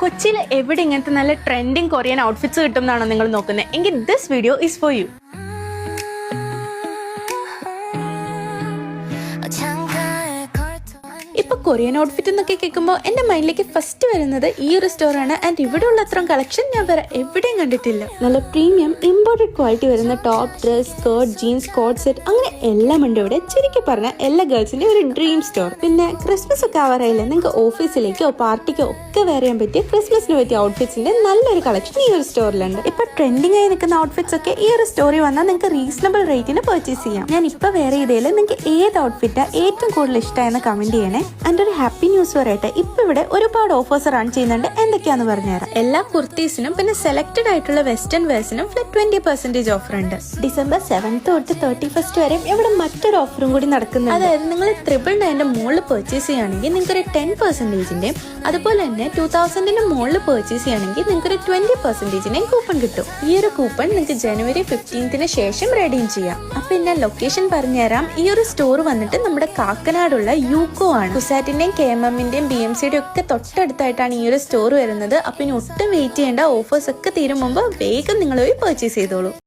കൊച്ചിയിൽ എവിടെ ഇങ്ങനത്തെ നല്ല ട്രെൻഡിങ് കൊറിയൻ ഔട്ട്ഫിറ്റ്സ് കിട്ടും എന്നാണോ നിങ്ങൾ നോക്കുന്നത്? എങ്കിൽ this video is for you. ഇപ്പൊ കൊറിയൻ ഔട്ട്ഫിറ്റ് എന്നൊക്കെ കേൾക്കുമ്പോൾ എന്റെ മൈൻഡിലേക്ക് ഫസ്റ്റ് വരുന്നത് ഈ ഒരു സ്റ്റോറാണ്. ആൻഡ് ഇവിടെ ഉള്ള അത്രയും കളക്ഷൻ ഞാൻ വേറെ എവിടെയും കണ്ടിട്ടില്ല. നല്ല പ്രീമിയം ഇമ്പോർട്ടഡ് ക്വാളിറ്റി വരുന്ന top, dress, skirt, jeans, coat set അങ്ങനെ എല്ലാം ഉണ്ട് ഇവിടെ. ചുരുക്കി പറഞ്ഞ എല്ലാ ഗേൾസിന്റെ ഒരു ഡ്രീം സ്റ്റോർ. പിന്നെ ക്രിസ്മസ് ഒക്കെ ആവാറായില്ല, നിങ്ങൾക്ക് ഓഫീസിലേക്കോ പാർട്ടിക്കോ ഒക്കെ വെയർ ചെയ്യാൻ പറ്റിയ ക്രിസ്മസിന് പറ്റിയ ഔട്ട്ഫിറ്റ്സിന്റെ നല്ലൊരു കളക്ഷൻ ഈ ഒരു സ്റ്റോറിലുണ്ട്. ഇപ്പൊ ട്രെൻഡിങ് ആയി നിൽക്കുന്ന ഔട്ട്ഫിറ്റ്സ് ഒക്കെ ഈ ഒരു സ്റ്റോറിൽ വന്നാൽ നിങ്ങൾക്ക് റീസണബിൾ റേറ്റിന് പർച്ചേസ് ചെയ്യാം. ഞാൻ ഇപ്പൊ വേറെ ചെയ്തതിൽ നിങ്ങൾക്ക് ഏത് ഔട്ട്ഫിറ്റാ ഏറ്റവും കൂടുതൽ ഇഷ്ടമായെന്ന് കമന്റ് ചെയ്യണേ. ആൻഡ് ഒരു ഹാപ്പി ന്യൂസ് പറയട്ടെ, ഇപ്പൊ ഇവിടെ ഒരുപാട് ഓഫേഴ്സ് റൺ ചെയ്യുന്നുണ്ട്. എന്തൊക്കെയാന്ന് പറഞ്ഞുതരാം. എല്ലാ കുർത്തീസിനും പിന്നെ സെലക്ടഡ് ആയിട്ടുള്ള വെസ്റ്റേൺ വെയർസിനും 20% ഓഫർ ഉണ്ട്. ഡിസംബർ 7 തൊട്ട് 31 വരെ ഇവിടെ മറ്റൊരു ഓഫറും കൂടി നടക്കുന്നുണ്ട്. അതായത് നിങ്ങൾ 999 മുകളിൽ പർച്ചേസ് ചെയ്യുകയാണെങ്കിൽ നിങ്ങൾക്ക് ഒരു 10%, അതുപോലെ തന്നെ 2000 മുകളിൽ പർച്ചേസ് ചെയ്യുകയാണെങ്കിൽ നിങ്ങൾക്ക് ഒരു 20% കൂപ്പൺ കിട്ടും. ഈ ഒരു കൂപ്പൺ നിങ്ങൾക്ക് ജനുവരി 15 ശേഷം റെഡീം ചെയ്യാം. അപ്പൊ ഞാൻ ലൊക്കേഷൻ പറഞ്ഞുതരാം. ഈ ഒരു സ്റ്റോർ വന്നിട്ട് നമ്മുടെ കാക്കനാടുള്ള യൂക്കോ ആണ്. കുസാറ്റിന്റെയും KMMന്റെയും BMCയുടെ ഒക്കെ തൊട്ടടുത്തായിട്ടാണ് ഈ ഒരു സ്റ്റോർ വരുന്നത്. അപ്പൊ ഇനി ഒട്ടും വെയിറ്റ് ചെയ്യേണ്ട, ഓഫേഴ്സ് ഒക്കെ തീരും മുമ്പ് വേഗം നിങ്ങൾ പോയി പർച്ചേസ് ചെയ്തോളൂ.